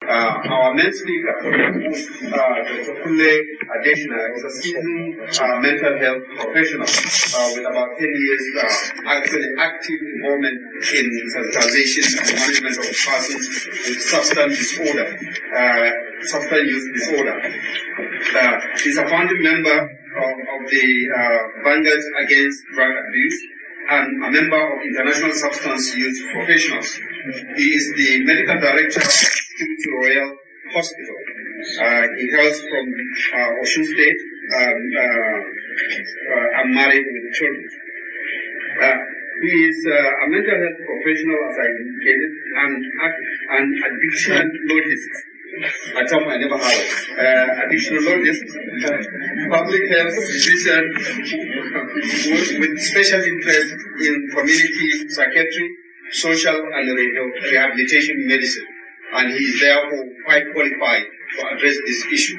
Our main speaker, Dr. KUNLE Adeshina, is a seasoned mental health professional with about 10 years actually active involvement in sensitization and management of persons with substance use disorder. He's a founding member of the Vanguard Against Drug Abuse and a member of International Substance Use Professionals. He is the medical director of Royale Hospital. He hails from Osun State and married with children. He is a mental health professional, as I indicated, and addictologist. A term I never heard of. Addictologist, public health physician with special interest in community psychiatry, social and rehabilitation medicine. And he is therefore quite qualified to address this issue.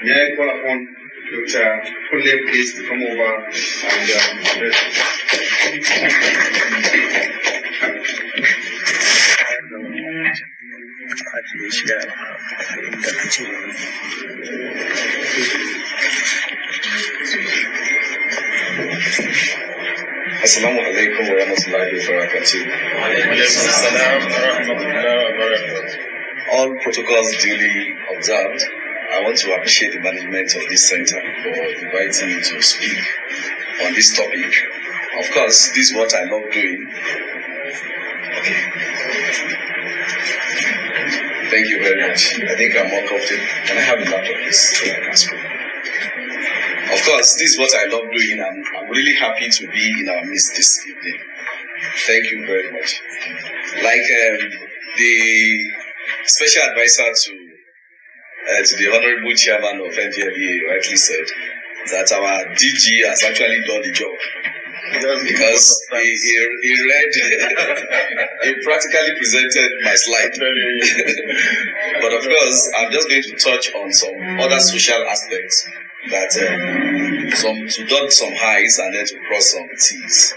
May I call upon Dr. KUNLE, please, to come over and address Assalamu alaikum wa rahmatullahi wa barakatuh. All protocols duly observed. I want to appreciate the management of this center for inviting me to speak on this topic. Of course, this is what I love doing. Okay. Thank you very much. I think I'm more comfortable. Can I have the laptop, please, so I can speak? Of course, this is what I love doing. I'm really happy to be in our midst this evening. Thank you very much. Like the special advisor to the Honorable Chairman of NDLEA rightly said, that our DG has actually done the job. Because he read, he practically presented my slide. But of course, I'm just going to touch on some other social aspects that to dot some I's and then to cross some T's.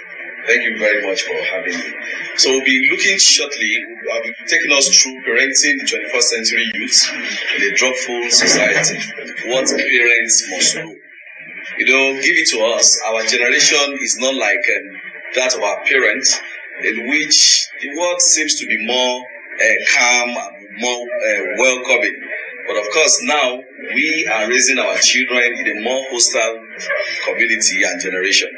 Thank you very much for having me. So we'll be looking shortly, I'll be taking us through parenting the 21st century youth in a drug-full society. What parents must know. You know, give it to us. Our generation is not like that of our parents, in which the world seems to be more calm and more welcoming. But of course, now we are raising our children in a more hostile community and generation.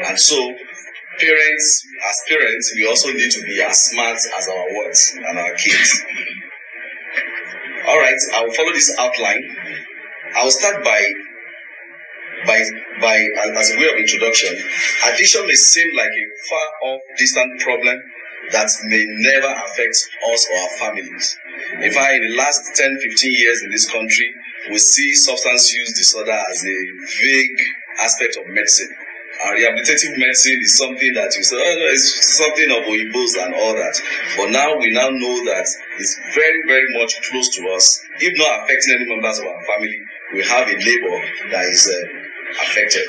And so, as parents, we also need to be as smart as our words and our kids. All right, I will follow this outline. I will start by as a way of introduction. Addiction may seem like a far-off, distant problem that may never affect us or our families. In fact, in the last 10-15 years in this country, we see substance use disorder as a vague aspect of medicine. Rehabilitative medicine is something that you say, oh no, it's something of Oibos and all that. But now we now know that it's very, very much close to us. If not affecting any members of our family, we have a neighbor that is affected.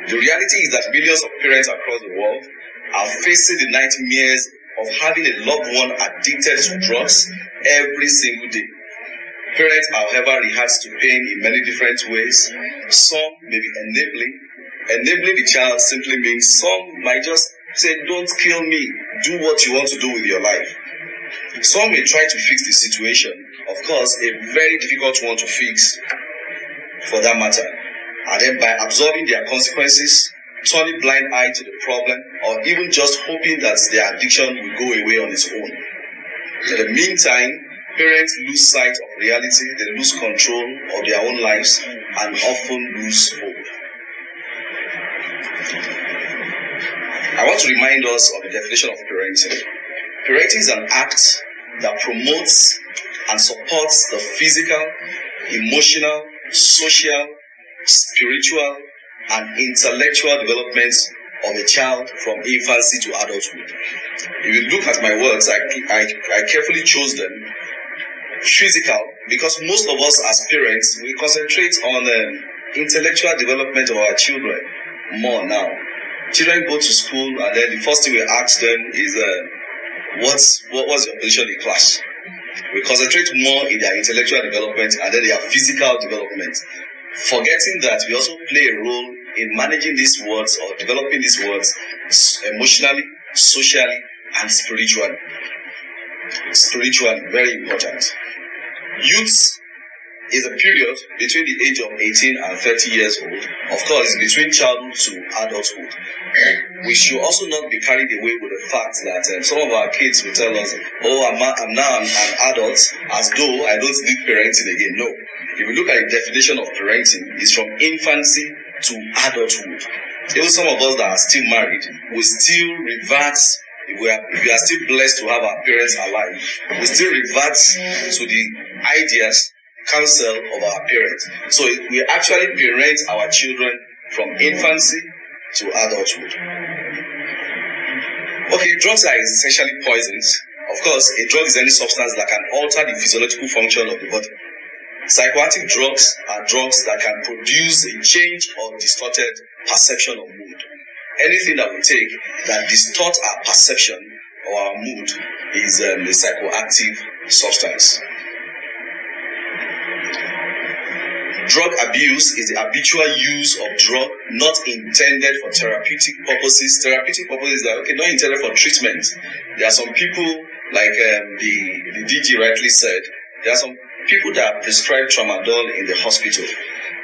The reality is that millions of parents across the world are facing the nightmares of having a loved one addicted to drugs every single day. Parents, however, react to pain in many different ways. Some may be enabling. Enabling the child simply means some might just say, don't kill me, do what you want to do with your life. Some may try to fix the situation, of course, a very difficult one to fix for that matter, and then by absorbing their consequences, turning blind eye to the problem, or even just hoping that their addiction will go away on its own. In the meantime, parents lose sight of reality, they lose control of their own lives, and often lose hope. I want to remind us of the definition of parenting. Parenting is an act that promotes and supports the physical, emotional, social, spiritual, and intellectual development of a child from infancy to adulthood. If you look at my words, I carefully chose them. Physical, because most of us as parents, we concentrate on the intellectual development of our children more now. Children go to school and then the first thing we ask them is, what's your position in class? We concentrate more in their intellectual development and then their physical development, forgetting that we also play a role in managing these words or developing these words emotionally, socially, and spiritually. Spiritually, very important. Youth is a period between the age of 18 and 30 years old. Of course, it's between childhood to adulthood. We should also not be carried away with the fact that some of our kids will tell us, oh, I'm now an adult, as though I don't need parenting again. No. If you look at the definition of parenting, it's from infancy to adulthood. Even some of us that are still married, we still revert. If we are still blessed to have our parents alive, we still revert to the ideas, counsel of our parents. So we actually parent our children from infancy to adulthood. Okay, drugs are essentially poisons. Of course, a drug is any substance that can alter the physiological function of the body. Psychoactive drugs are drugs that can produce a change or distorted perception of mood. Anything that we take that distorts our perception or our mood is a psychoactive substance. Drug abuse is the habitual use of drug not intended for therapeutic purposes. Therapeutic purposes that not intended for treatment. There are some people, like the DG rightly said, there are some people that are prescribed tramadol in the hospital.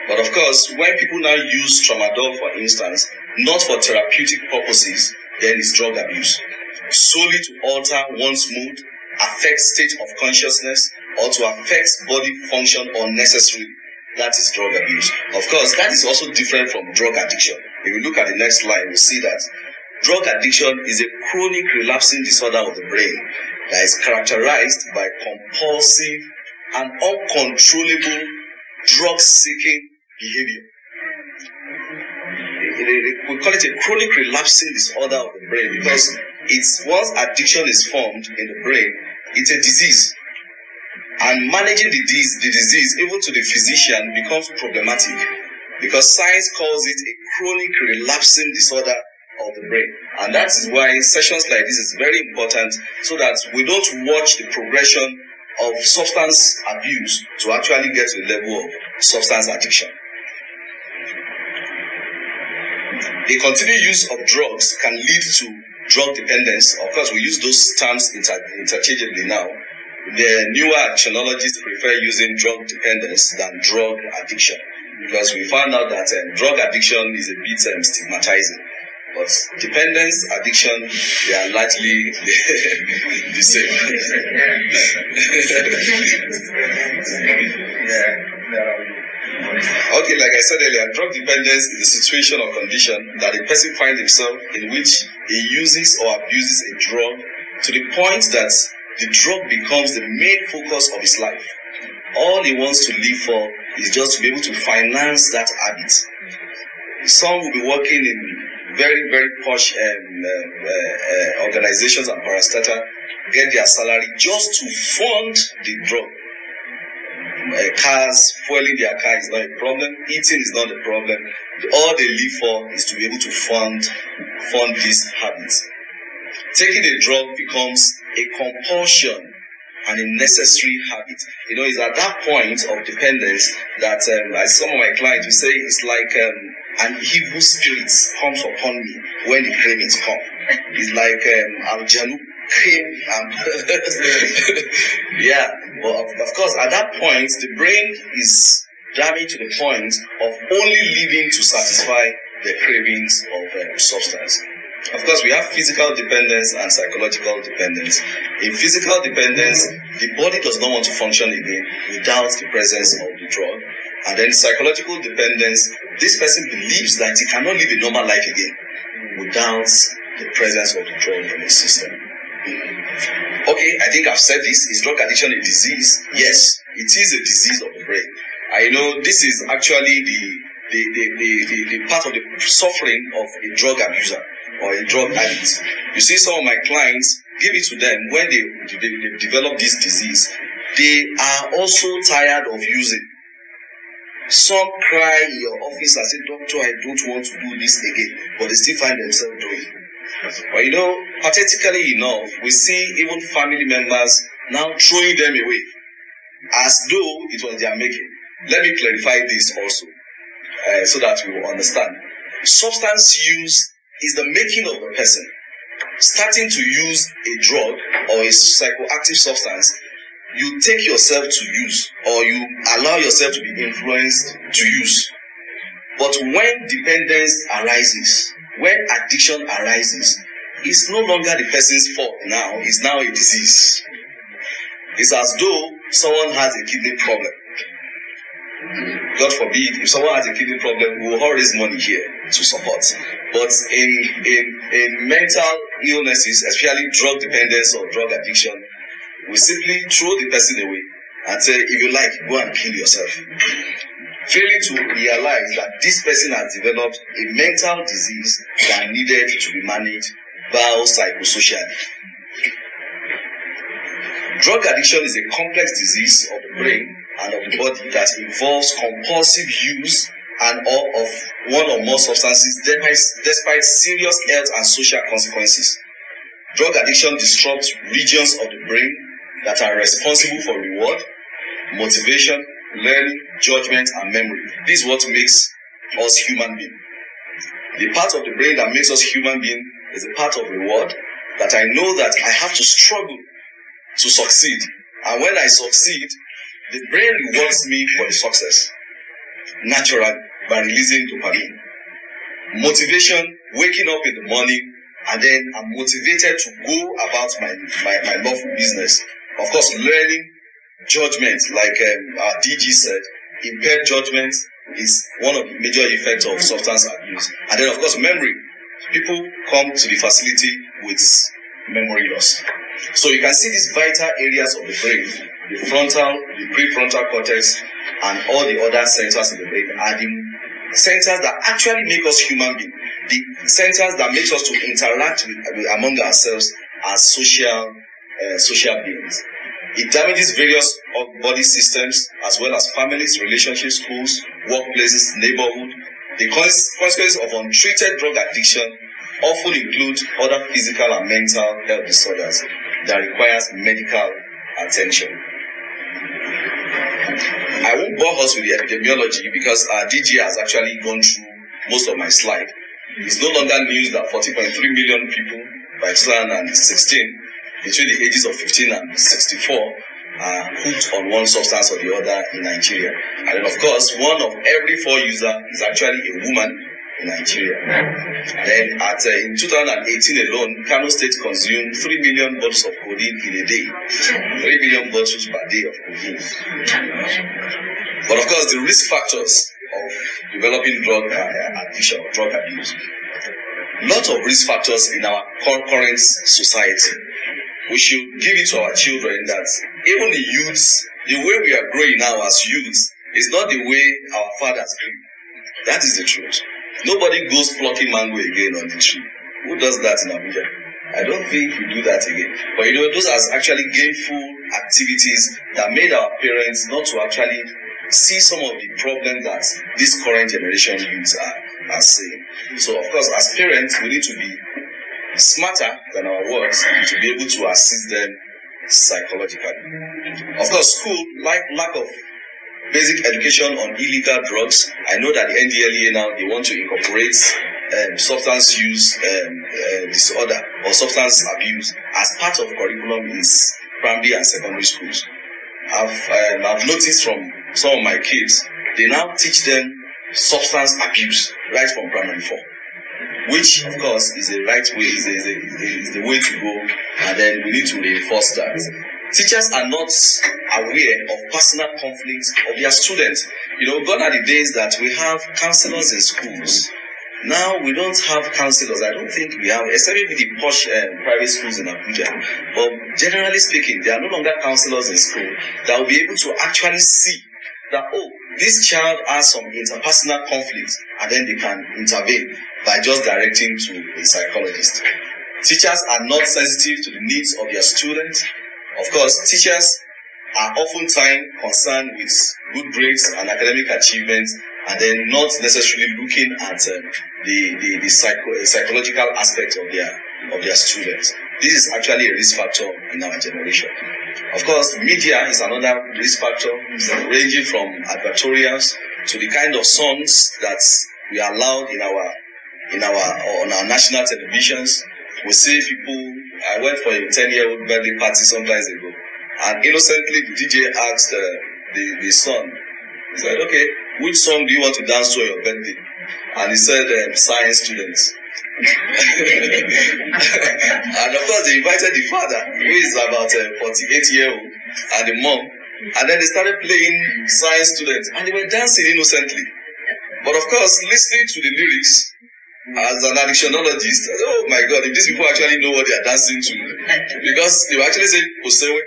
But of course, when people now use tramadol, for instance, not for therapeutic purposes, then it's drug abuse. Solely to alter one's mood, affect state of consciousness, or to affect body function unnecessarily. That is drug abuse. Of course, that is also different from drug addiction. If you look at the next slide, we'll see that drug addiction is a chronic relapsing disorder of the brain that is characterized by compulsive and uncontrollable drug-seeking behavior. We call it a chronic relapsing disorder of the brain because once addiction is formed in the brain, it's a disease. And managing the disease, even to the physician, becomes problematic because science calls it a chronic relapsing disorder of the brain. And that is why sessions like this is very important so that we don't watch the progression of substance abuse to actually get to the level of substance addiction. The continued use of drugs can lead to drug dependence. Of course, we use those terms interchangeably now. The newer addictologists prefer using drug dependence than drug addiction because we found out that drug addiction is a bit stigmatizing. But dependence, addiction, they are largely the same. Okay, like I said earlier, drug dependence is a situation or condition that a person finds himself in which he uses or abuses a drug to the point that the drug becomes the main focus of his life. All he wants to live for is just to be able to finance that habit. Some will be working in very, very posh organizations and parastatal, get their salary just to fund the drug. Cars, fueling their car is not a problem. Eating is not a problem. All they live for is to be able to fund these habits. Taking a drug becomes a compulsion and a necessary habit. It's at that point of dependence that, as some of my clients will say, it's like an evil spirit comes upon me when the cravings come. It's like Aljanu came and yeah. But of course, at that point, the brain is damaged to the point of only living to satisfy the cravings of substance. Of course, we have physical dependence and psychological dependence. In physical dependence, the body does not want to function again without the presence of the drug. And then psychological dependence, this person believes that he cannot live a normal life again without the presence of the drug in his system. Okay, I think I've said this. Is drug addiction a disease? Yes, it is a disease of the brain. I know this is actually the part of the suffering of a drug abuser or a drug addict. You see, some of my clients, give it to them when they develop this disease, they are also tired of using. Some cry in your office and say, "Doctor, I don't want to do this again," but they still find themselves doing it. But pathetically enough, we see even family members now throwing them away as though it was their making. Let me clarify this also so that we will understand. Substance use is the making of the person starting to use a drug or a psychoactive substance. You take yourself to use, or you allow yourself to be influenced to use. But when dependence arises, when addiction arises, it's no longer the person's fault now, it's now a disease. It's as though someone has a kidney problem. God forbid, if someone has a kidney problem, we will all raise money here to support. But in mental illnesses, especially drug dependence or drug addiction, we simply throw the person away and say, if you like, go and kill yourself. Failing to realize that this person has developed a mental disease that needed to be managed biopsychosocially. Drug addiction is a complex disease of the brain and of the body that involves compulsive use and of one or more substances despite serious health and social consequences. Drug addiction disrupts regions of the brain that are responsible for reward, motivation, learning, judgment, and memory. This is what makes us human beings. The part of the brain that makes us human beings is the part of reward that I know that I have to struggle to succeed. And when I succeed, the brain rewards me for the success naturally by releasing dopamine. Motivation, waking up in the morning, and then I'm motivated to go about my lawful business. Of course, learning, judgment, like our DG said, impaired judgment is one of the major effects of substance abuse. And then, of course, memory. People come to the facility with memory loss. So you can see these vital areas of the brain, the frontal, the prefrontal cortex, and all the other centers in the brain are the centers that actually make us human beings. The centers that make us to interact with among ourselves as social beings. It damages various body systems as well as families, relationships, schools, workplaces, neighborhood. The consequences of untreated drug addiction often include other physical and mental health disorders that requires medical attention. I won't bore us with the epidemiology because our DG has actually gone through most of my slide. It's no longer news that 40.3 million people by 2016 between the ages of 15 and 64 are hooked on one substance or the other in Nigeria. And then, of course, 1 of every 4 users is actually a woman in Nigeria. Then, in 2018 alone, Kano State consumed 3 million bottles of codeine in a day. 3 million bottles per day of codeine. But, of course, the risk factors of developing drug addiction or drug abuse. Lot of risk factors in our current society. We should give it to our children that even the youths, the way we are growing now as youths, is not the way our fathers grew. That is the truth. Nobody goes plucking mango again on the tree. Who does that in Abuja? I don't think we do that again. But you know, those are actually gainful activities that made our parents not to actually see some of the problems that this current generation youths are seeing. So, of course, as parents, we need to be smarter than our words to be able to assist them psychologically. Of course, school, lack of basic education on illegal drugs. I know that the NDLEA now, they want to incorporate substance use disorder or substance abuse as part of curriculum in primary and secondary schools. I've noticed from some of my kids, they now teach them substance abuse right from primary 4. Which, of course, is the right way, is the way to go, and then we need to reinforce that. Teachers are not aware of personal conflicts of their students. You know, gone are the days that we have counselors in schools. Now we don't have counselors. I don't think we have, except maybe the posh private schools in Abuja. But generally speaking, there are no longer counselors in school that will be able to actually see that, oh, this child has some interpersonal conflicts, and then they can intervene by just directing to a psychologist. Teachers are not sensitive to the needs of their students. Of course, teachers are oftentimes concerned with good grades and academic achievements, and then not necessarily looking at the psychological aspect of their students. This is actually a risk factor in our generation. Of course, media is another risk factor, ranging from advertorials to the kind of songs that we are allowed on our national televisions. We see people. I went for a 10-year-old birthday party some time ago, and innocently the DJ asked the son. He said, "Okay, which song do you want to dance to on your birthday?" And he said, "Science students." And of course, they invited the father, who is about 48-year-old, and the mom, and then they started playing Science students, and they were dancing innocently. But of course, listening to the lyrics, as an addictologist, oh my God, if these people actually know what they are dancing to, because they were actually saying Kosewe,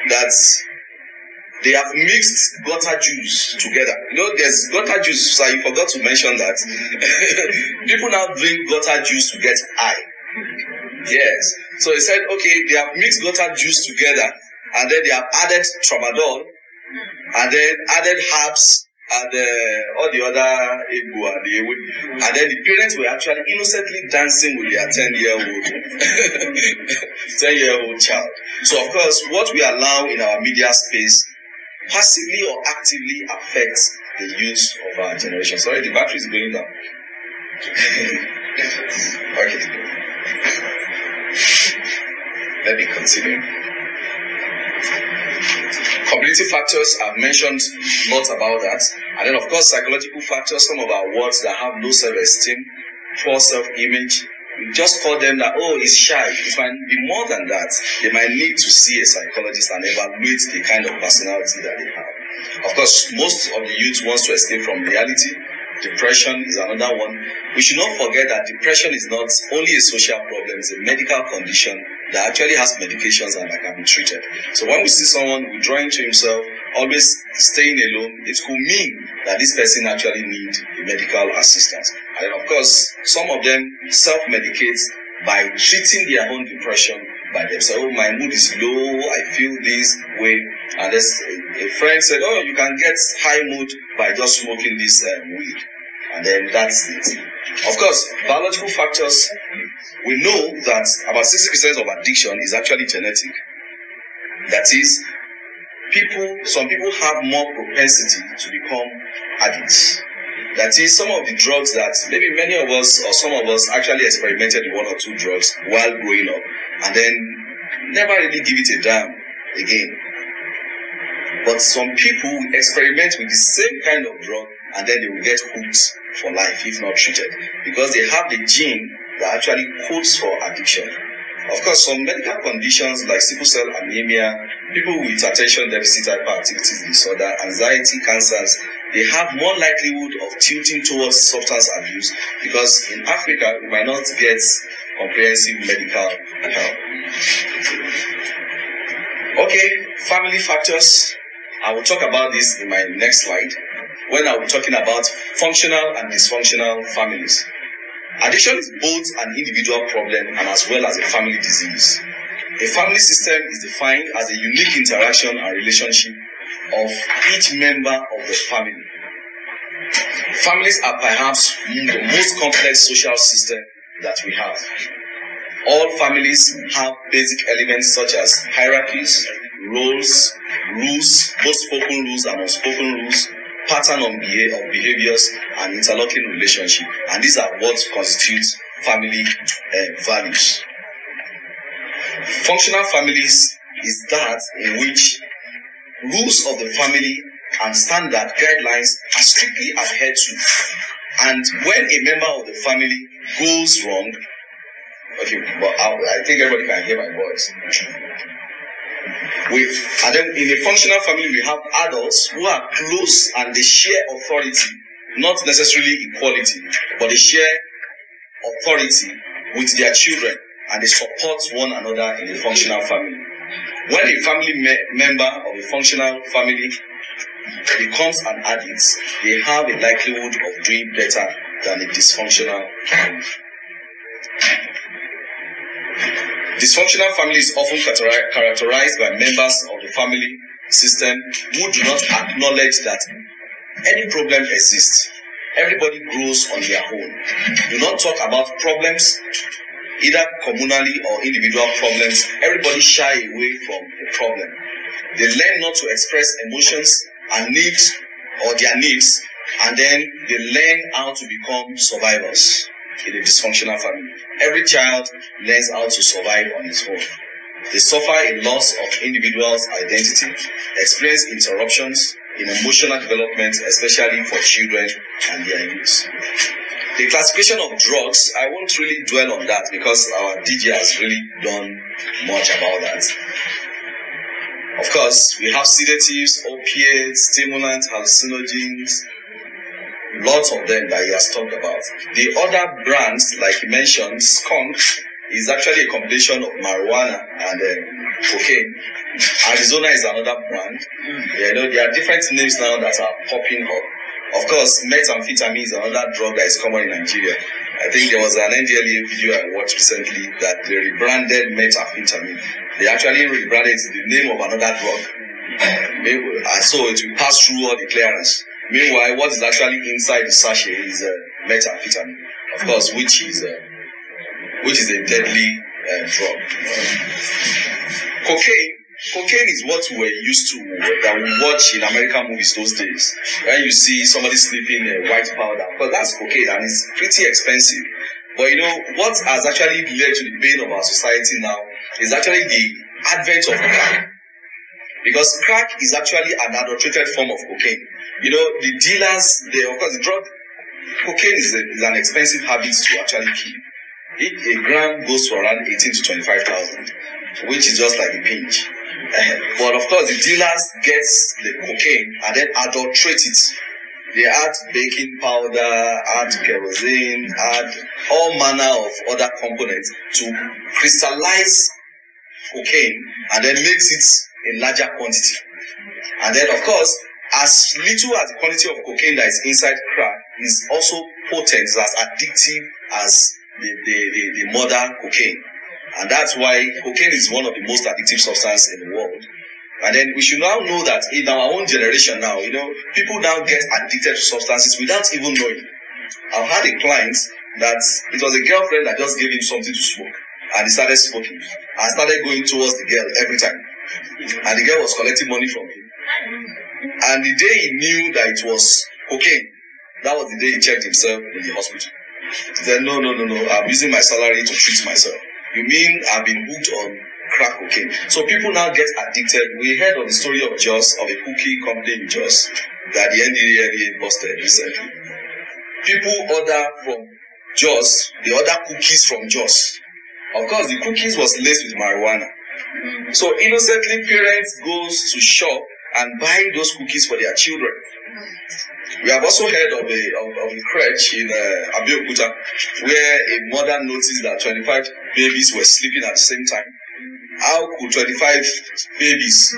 that they have mixed gutter juice together. You know, there's gutter juice, so I forgot to mention that. People now drink gutter juice to get high. Yes. So he said, okay, they have mixed gutter juice together, and then they have added tramadol, and then added herbs, and all the other ego and then the parents were actually innocently dancing with their 10-year-old child. So of course, what we allow in our media space passively or actively affects the youth of our generation. Sorry, the battery is going down. Okay. Let me continue. Cognitive factors, I've mentioned lots about that. And then, of course, psychological factors, some of our words that have low self-esteem, poor self-image. We just call them that, oh, he's shy. It might be more than that. They might need to see a psychologist and evaluate the kind of personality that they have. Of course, most of the youth wants to escape from reality. Depression is another one. We should not forget that depression is not only a social problem, it's a medical condition that actually has medications and that can be treated. So when we see someone withdrawing to himself, always staying alone, it could mean that this person actually needs medical assistance. And of course, some of them self-medicate by treating their own depression by themselves. Oh, my mood is low, I feel this way. And there's a friend said, oh, you can get high mood by just smoking this weed. And then that's it. Of course, biological factors, we know that about 60% of addiction is actually genetic. That is, some people have more propensity to become addicts. That is, some of the drugs that maybe many of us or some of us actually experimented with 1 or 2 drugs while growing up and then never really give it a damn again. But some people experiment with the same kind of drug and then they will get hooked for life if not treated because they have the gene that actually codes for addiction. Of course, some medical conditions like sickle cell anemia, people with attention deficit hyperactivity disorder, anxiety, cancers, they have more likelihood of tilting towards substance abuse because in Africa, we might not get comprehensive medical help. Okay, family factors. I will talk about this in my next slide when I will be talking about functional and dysfunctional families. Addiction is both an individual problem and as well as a family disease. A family system is defined as a unique interaction and relationship of each member of the family. Families are perhaps the most complex social system that we have. All families have basic elements such as hierarchies, roles, rules, both spoken rules and unspoken rules, pattern of behaviors, and interlocking relationship. And these are what constitutes family values. Functional families is that in which rules of the family and standard guidelines are strictly adhered to. And when a member of the family goes wrong, okay, but I think everybody can hear my voice. And then in a functional family, we have adults who are close and they share authority, not necessarily equality, but they share authority with their children and they support one another in a functional family. When a family member of a functional family becomes an addict, they have a likelihood of doing better than a dysfunctional family. Dysfunctional family is often characterized by members of the family system who do not acknowledge that any problem exists. Everybody grows on their own. Do not talk about problems, either communally or individual problems. Everybody shy away from the problem. They learn not to express emotions and needs or their needs, and then they learn how to become survivors in a dysfunctional family. Every child learns how to survive on its own. They suffer a loss of individual's identity, experience interruptions in emotional development, especially for children and their youth. The classification of drugs, I won't really dwell on that because our DJ has really done much about that. Of course, we have sedatives, opiates, stimulants, hallucinogens, lots of them that he has talked about. The other brands, like he mentioned, skunk, is actually a combination of marijuana and cocaine. Arizona is another brand. There are different names now that are popping up. Of course, methamphetamine is another drug that is common in Nigeria. I think there was an NDLEA video I watched recently that they rebranded methamphetamine. They actually rebranded the name of another drug. And so it will pass through all the clearance. Meanwhile, what is actually inside the sachet is methamphetamine, of course, which is a deadly drug. Cocaine is what we were used to, that we watch in American movies those days. When you see somebody sleeping white powder, but that's cocaine and it's pretty expensive. But what has actually led to the bane of our society now is actually the advent of crack. Because crack is actually an adulterated form of cocaine. The dealers, of course, the drug, cocaine is an expensive habit to actually keep. A gram goes for around 18 to 25,000, which is just like a pinch. But of course, the dealers get the cocaine and then adulterate it. They add baking powder, add kerosene, add all manner of other components to crystallize cocaine and then makes it in larger quantity. And then, of course, as little as the quantity of cocaine that is inside crack is also potent, is as addictive as the mother cocaine. And that's why cocaine is one of the most addictive substances in the world. And then we should now know that in our own generation now, people now get addicted to substances without even knowing. I've had a client that it was a girlfriend that just gave him something to smoke. And he started smoking. And started going towards the girl every time. And the girl was collecting money from him. And the day he knew that it was cocaine, that was the day he checked himself in the hospital. He said, no, I'm using my salary to treat myself. You mean I've been hooked on crack cocaine? So people now get addicted. We heard of the story of Jos, of a cookie company in Jos that the NDLEA busted recently. People order from Jos, they order cookies from Jos. Of course, the cookies was laced with marijuana. So innocently, parents goes to shop and buy those cookies for their children. We have also heard of a crèche in Abuja where a mother noticed that 25 babies were sleeping at the same time. How could 25 babies,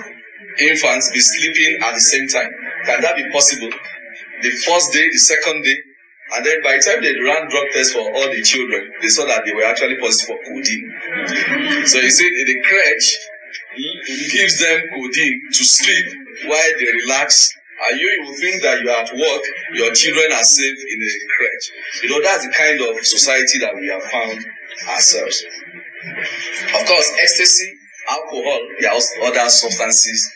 infants, be sleeping at the same time? Can that be possible? The first day, the second day, and then by the time they ran drug tests for all the children, they saw that they were actually positive for codeine. So you see, in the crèche, it gives them codeine to sleep while they relax. And you will think that you are at work, your children are safe in a crèche. That's the kind of society that we have found ourselves. Of course, ecstasy, alcohol, there are other substances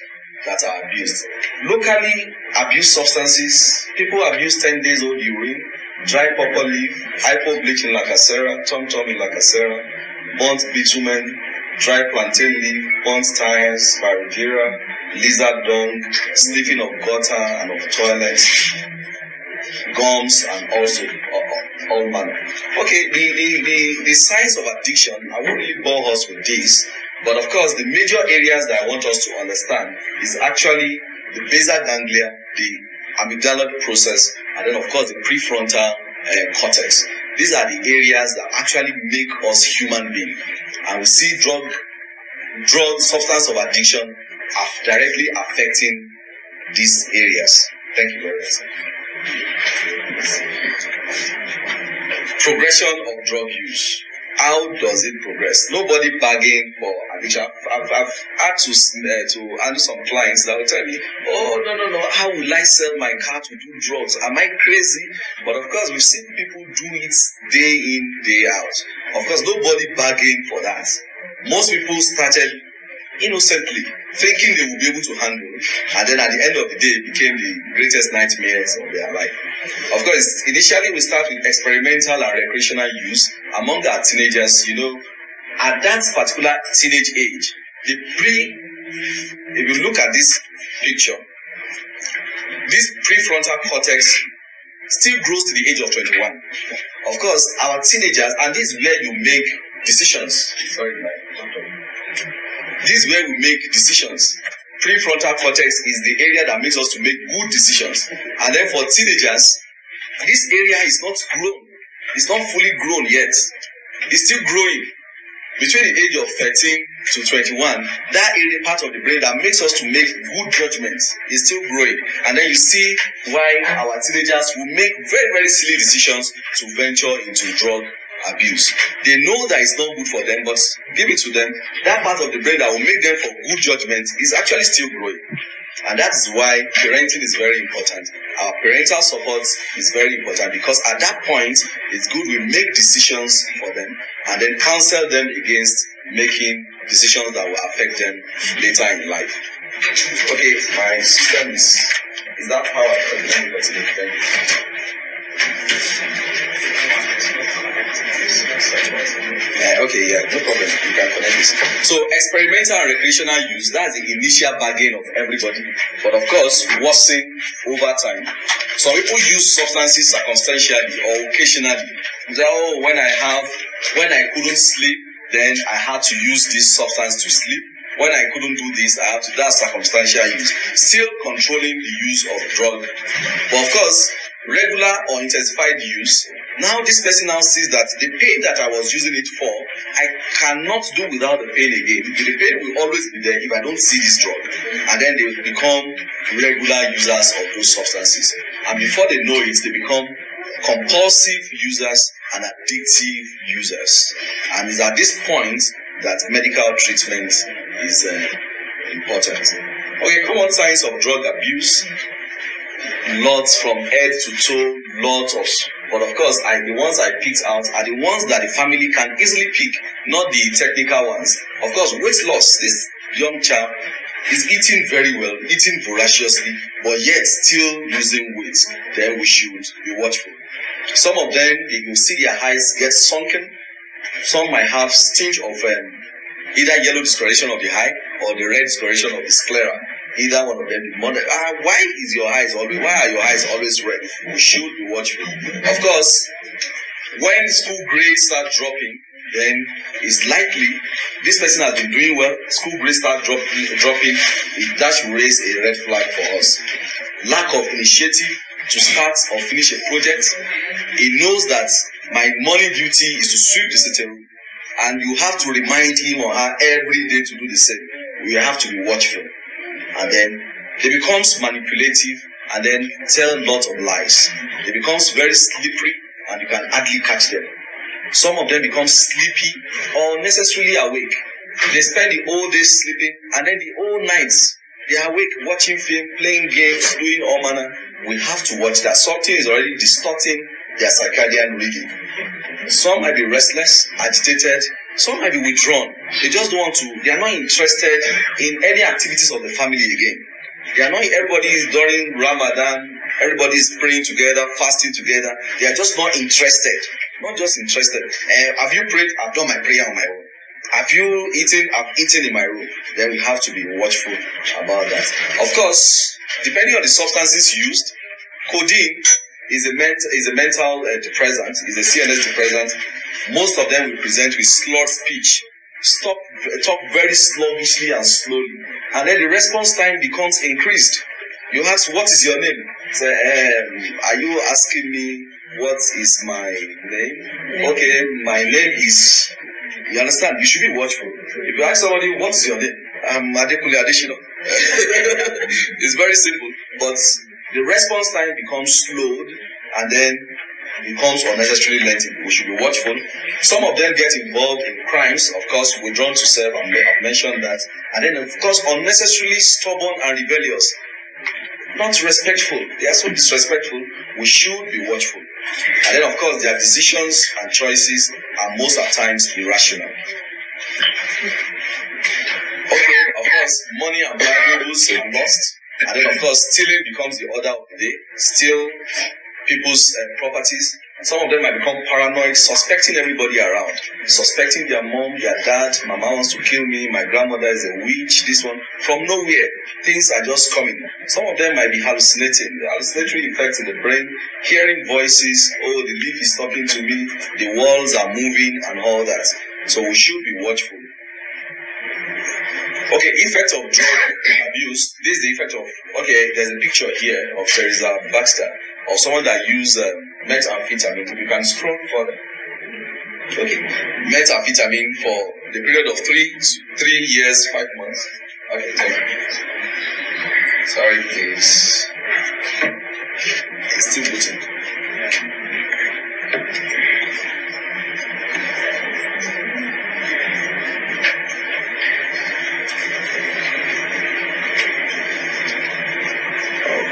that are abused. Locally abused substances, people abuse 10 days old urine, dry purple leaf, hypobleach in lacacera, tom-tom in lacacera, burnt bitumen, dry plantain leaf, burnt tires, spirogyra, lizard dung, sniffing of gutter and of toilets, gums, and also all manner. Okay, the signs of addiction, I won't really bore us with this, but of course the major areas that I want us to understand is actually the basal ganglia, the amygdala process, and then of course the prefrontal cortex. These are the areas that actually make us human beings. And we see substance of addiction are directly affecting these areas. Thank you very much. Progression of drug use. How does it progress? Nobody bargain for addiction. I've had to handle some clients that will tell me, oh, no, how will I sell my car to do drugs? Am I crazy? But of course, we've seen people do it day in, day out. Of course, nobody bargained for that. Most people started innocently, thinking they will be able to handle, and then at the end of the day, it became the greatest nightmares of their life. Of course, initially we start with experimental and recreational use among our teenagers. At that particular teenage age, if you look at this picture, this prefrontal cortex still grows to the age of 21. Of course, our teenagers, and this is where you make decisions. This is where we make decisions. Prefrontal cortex is the area that makes us to make good decisions. And then for teenagers, this area is not grown. It's not fully grown yet. It's still growing. Between the age of 13 to 21, that area, part of the brain that makes us to make good judgments, is still growing. And then you see why our teenagers will make very, very silly decisions to venture into drug abuse. They know that it's not good for them, but give it to them. That part of the brain that will make them for good judgment is actually still growing. And that's why parenting is very important. Our parental support is very important, because at that point, it's good we make decisions for them and then counsel them against making decisions that will affect them later in life. Okay, my system is that how I can continue? Thank you. Okay, yeah, no problem. You can connect this. So, experimental and recreational use, that's the initial bargain of everybody. But of course, worsen over time. Some people use substances circumstantially or occasionally. They say, when I couldn't sleep, then I had to use this substance to sleep. When I couldn't do this, I had to, that's circumstantial use. Still controlling the use of drug. But of course, regular or intensified use, now this person now sees that the pain that I was using it for, I cannot do without the pain again. The pain will always be there if I don't see this drug. And then they will become regular users of those substances. And before they know it, they become compulsive users and addictive users. And it's at this point that medical treatment is important. Okay, common signs of drug abuse. Lots from head to toe, lots of. But of course, the ones I picked out are the ones that the family can easily pick, not the technical ones. Of course, weight loss. This young child is eating very well, eating voraciously, but yet still losing weight. Then we should be watchful. Some of them, you see their eyes get sunken. Some might have stinge of either yellow discoloration of the eye or the red discoloration of the sclera. Either one of them, the mother, why are your eyes always red? We should be watchful. Of course, when school grades start dropping, then it's likely this person has been doing well, school grades start dropping, that should raise a red flag for us. Lack of initiative to start or finish a project. He knows that my morning duty is to sweep the sitting room, and you have to remind him or her every day to do the same. We have to be watchful. And then they becomes manipulative and then tell lots of lies. They becomes very slippery and you can hardly catch them. Some of them become sleepy or unnecessarily awake. They spend the whole day sleeping and then the whole nights they are awake watching film, playing games, doing all manner. We have to watch that. Something is already distorting their circadian rhythm. Some might be restless, agitated. Some might be withdrawn. They just don't want to, they are not interested in any activities of the family again. They are not, everybody is during Ramadan, everybody is praying together, fasting together. They are just not interested. Not just interested. Have you prayed? I've done my prayer on my own. Have you eaten? I've eaten in my room. Then we have to be watchful about that. Of course, depending on the substances used, codeine is a mental depressant, is a CNS depressant. Most of them will present with slurred speech. Talk very sluggishly and slowly. And then the response time becomes increased. You ask, what is your name? Say, are you asking me what is my name? Okay, my name is... You understand? You should be watchful. If you ask somebody, what is your name? I'm Adeshina. It's very simple. But the response time becomes slowed and then becomes unnecessarily lengthy. We should be watchful. Some of them get involved in crimes, of course, withdrawn to self, and I've mentioned that. And then, of course, unnecessarily stubborn and rebellious. Not respectful. They are so disrespectful. We should be watchful. And then, of course, their decisions and choices are most of times irrational. Okay, course, money and valuables are lost. And then, of course, stealing becomes the order of the day. Steal people's properties. Some of them might become paranoid, suspecting everybody around. Suspecting their mom, their dad. Mama wants to kill me. My grandmother is a witch. This one. From nowhere, things are just coming. Some of them might be hallucinating. The hallucinatory effects in the brain. Hearing voices. Oh, the leaf is talking to me. The walls are moving and all that. So we should be watchful. Okay, effect of drug abuse. This is the effect of, okay, there's a picture here of Teresa Baxter, or someone that used methamphetamine. You can scroll further. Okay, methamphetamine for the period of 3 years, 5 months. Okay, thank you. Sorry, please. It's still booting.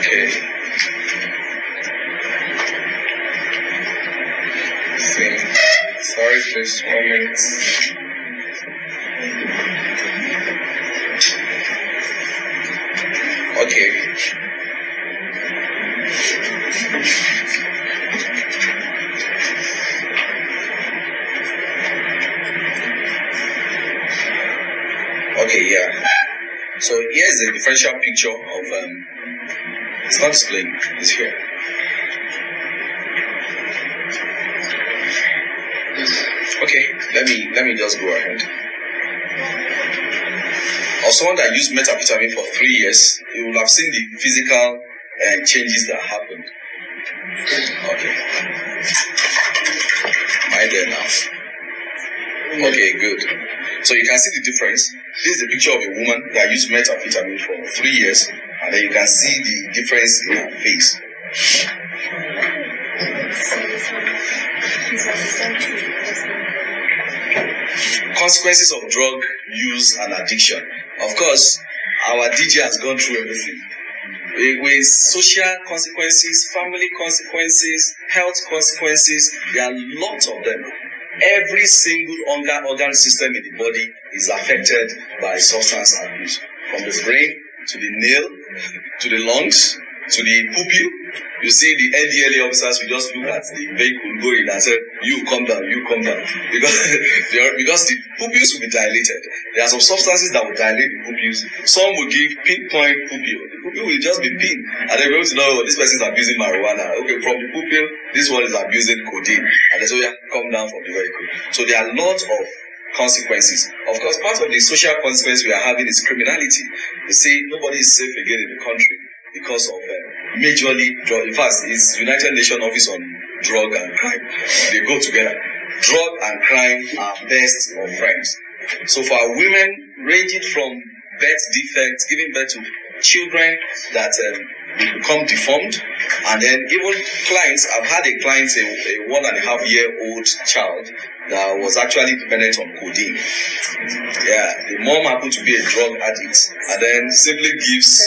Okay. Sorry, please, 1 minute. Okay. Okay, yeah. So here's a differential picture of it's not displaying, it's here. Okay, let me just go ahead. Or someone that used methamphetamine for 3 years, you will have seen the physical changes that happened. Okay. Am I there now? Okay, good. So you can see the difference. This is a picture of a woman that used methamphetamine for 3 years, and then you can see the difference in her face. Consequences of drug use and addiction. Of course, our DJ has gone through everything. With social consequences, family consequences, health consequences, there are lots of them. Every single organ system in the body is affected by substance abuse. From the brain, to the nail, to the lungs, to the pupil. You see the NDLA officers will just look at the vehicle going and say, you come down. Because the pupils will be dilated. There are some substances that will dilate the pupils. Some will give pinpoint pupil. The pupil will just be pinned. And then we're able to know, oh, this person is abusing marijuana. Okay, from the pupil, this one is abusing codeine. And then so yeah, come down from the vehicle. So there are lots of consequences. Of course, part of the social consequence we are having is criminality. You see, nobody is safe again in the country because of majorly drug. In fact, it's United Nations Office on Drug and Crime. They go together. Drug and crime are best of friends. So for our women, ranging from birth defects, giving birth to children that become deformed, and then even clients. I've had a client, a 1.5-year-old child that was actually dependent on codeine. Yeah, the mom happened to be a drug addict, and then simply gives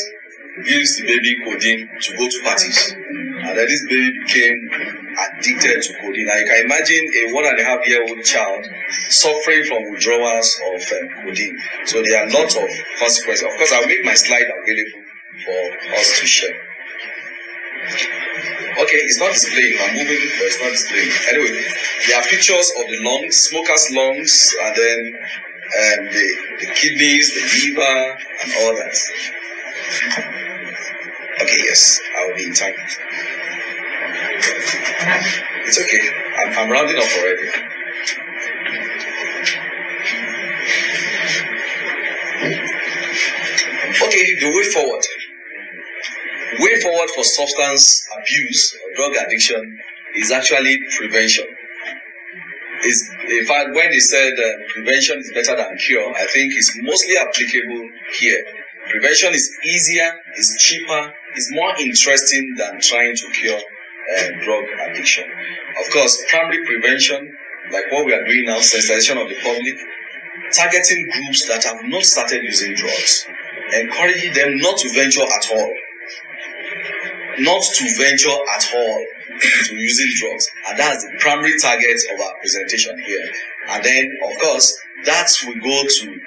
the baby codeine to go to parties, and then this baby became addicted to codeine. And you can imagine a 1.5-year-old child suffering from withdrawals of codeine. So there are lots of consequences. Of course, I'll make my slide available for us to share. Okay, it's not displaying. I'm moving, but it's not displaying. Anyway, there are pictures of the lungs, smokers' lungs, and then the kidneys, the liver, and all that. Okay, yes, I'll be in time. It's okay. I'm rounding up already. Okay, the way forward. Way forward for substance abuse or drug addiction is actually prevention. In fact, when they said prevention is better than cure, I think it's mostly applicable here. Prevention is easier, is cheaper, is more interesting than trying to cure drug addiction. Of course, primary prevention, like what we are doing now, sensitization of the public, targeting groups that have not started using drugs, encouraging them not to venture at all. Not to venture at all to using drugs. And that's the primary target of our presentation here. And then, of course, that will go to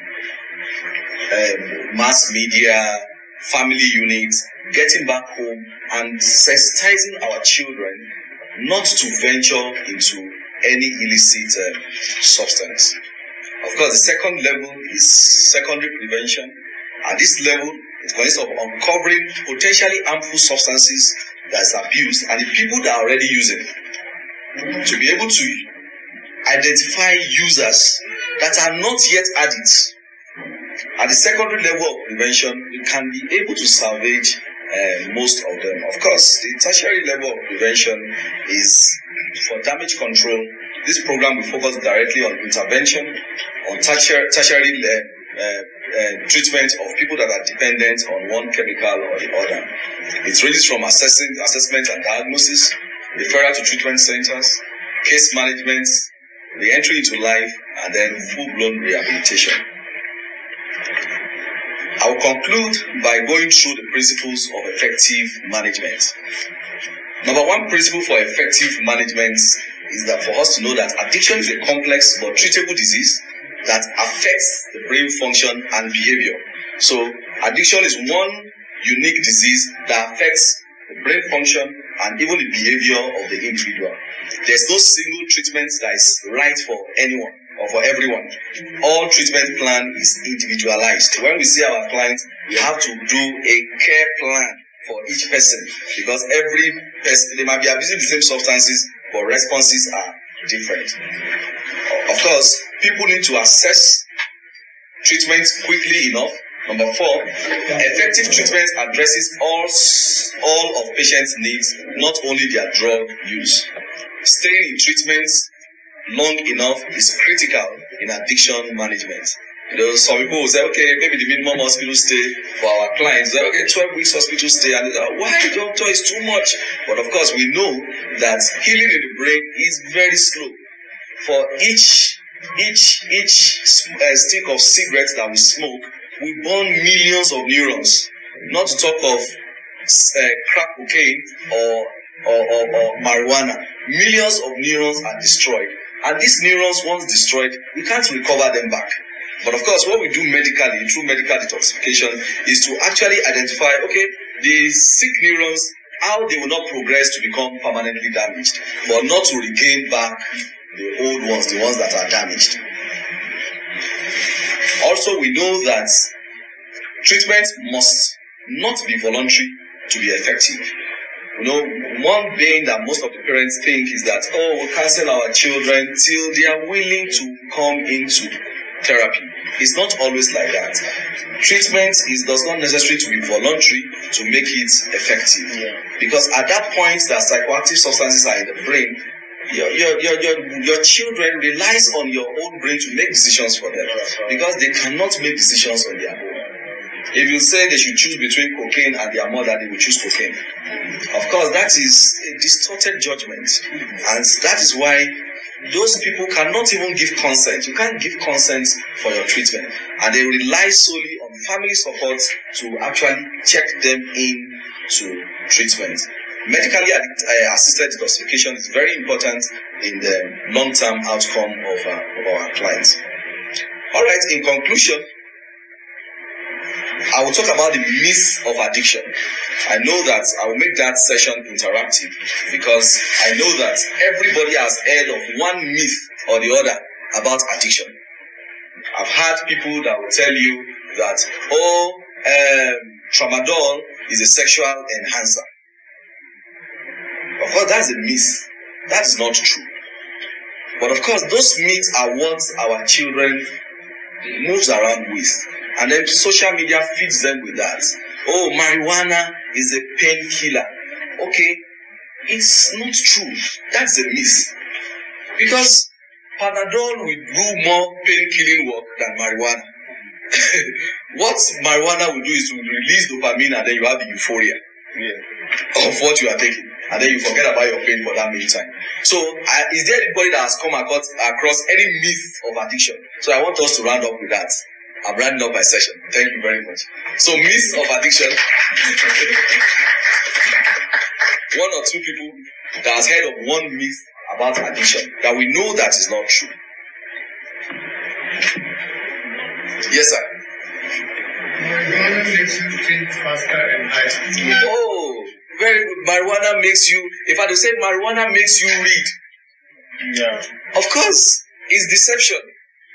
mass media, family units, getting back home and sensitizing our children not to venture into any illicit substance. Of course, the second level is secondary prevention, and this level it consists of uncovering potentially harmful substances that's abused and the people that are already using, to be able to identify users that are not yet addicts. At the secondary level of prevention, we can be able to salvage most of them. Of course, the tertiary level of prevention is for damage control. This program will focus directly on intervention, on tertiary treatment of people that are dependent on one chemical or the other. It ranges from assessment and diagnosis, referral to treatment centers, case management, the entry into life, and then full-blown rehabilitation. I will conclude by going through the principles of effective management. Number one principle for effective management is that for us to know that addiction is a complex but treatable disease that affects the brain function and behavior. So addiction is one unique disease that affects the brain function and even the behavior of the individual. There's no single treatment that is right for anyone or for everyone. All treatment plan is individualized. When we see our clients, we have to do a care plan for each person, because every person, they might be abusing the same substances, but responses are different. Of course, people need to assess treatment quickly enough. Number four, effective treatment addresses all of patients' needs, not only their drug use. Staying in treatment long enough is critical in addiction management. Some people will say, okay, maybe the minimum hospital stay for our clients, say, okay, 12 weeks hospital stay, and they're like, why, doctor, is too much? But of course, we know that healing in the brain is very slow. For each stick of cigarettes that we smoke, we burn millions of neurons. Not to talk of crack cocaine or marijuana. Millions of neurons are destroyed. And these neurons, once destroyed, we can't recover them back. But of course, what we do medically, through medical detoxification, is to actually identify, okay, the sick neurons, how they will not progress to become permanently damaged, but not to regain back the old ones, the ones that are damaged. Also, we know that treatment must not be voluntary to be effective. You know, one thing that most of the parents think is that, oh, we'll cancel our children till they are willing to come into therapy. It's not always like that. Treatment does not necessarily to be voluntary to make it effective. Because at that point that psychoactive substances are in the brain, your children relies on your own brain to make decisions for them, because they cannot make decisions on their own. If you say they should choose between cocaine and their mother, they will choose cocaine. Of course, that is a distorted judgment, and that is why those people cannot even give consent. You can't give consent for your treatment, and they rely solely on family support to actually check them in to treatment. Medically assisted detoxification is very important in the long-term outcome of our clients. All right, in conclusion, I will talk about the myths of addiction. I know that I will make that session interactive because I know that everybody has heard of one myth or the other about addiction. I've had people that will tell you that, tramadol is a sexual enhancer. Of course, that's a myth. That is not true. But of course, those myths are what our children moves around with. And then social media feeds them with that. Oh, marijuana is a painkiller. Okay, it's not true. That's a myth. Because Panadol will do more pain-killing work than marijuana. What marijuana will do is to release dopamine, and then you have the euphoria of what you are taking. And then you forget about your pain for that meantime. So, is there anybody that has come across any myth of addiction? So I want us to round up with that. I've rounded up my session. Thank you very much. So, myths of addiction. One or two people that has heard of one myth about addiction that we know that is not true. Yes, sir. makes you think faster and higher. Oh, very good. Marijuana makes you, if I to say marijuana makes you read. Yeah. Of course, it's deception.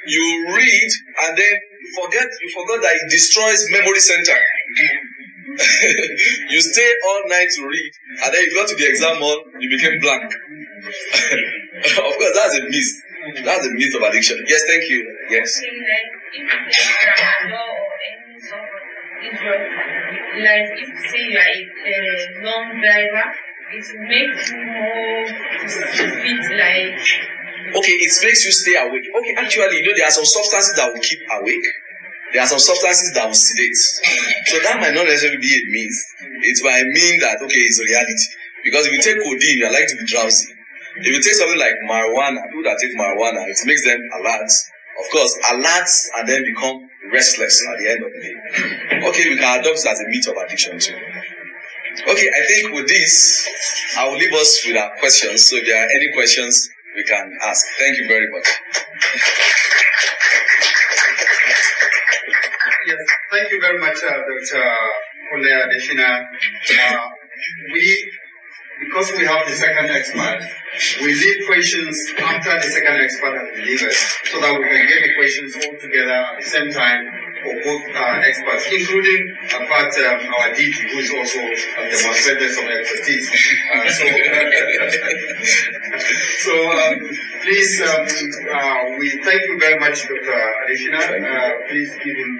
You read and then you forgot that it destroys memory center. You stay all night to read, and then you go to the exam hall, you became blank. Of course, that's a myth. That's a myth of addiction. Yes, thank you. Yes. Like if Tramadol or any sort of drug, like if say you are a long driver, it makes you more fit like. Okay, it makes you stay awake. Okay, actually, there are some substances that will keep awake. There are some substances that will sedate. So that might not necessarily be a myth. It might mean that, okay, it's a reality. Because if you take codeine, you're likely to be drowsy. If you take something like marijuana, people that take marijuana, it makes them alert. Of course, alert and then become restless at the end of the day. Okay, we can adopt that as a myth of addiction too. Okay, I think with this, I will leave us with our questions. So if there are any questions, we can ask. Thank you very much. Yes, thank you very much, Dr. KUNLE Adeshina. Because we have the second expert, we leave questions after the second expert has delivered, so that we can get the questions all together at the same time for both experts, including our DG, who is also demonstrated some expertise. Please, we thank you very much, Dr. Adeshina. Please give him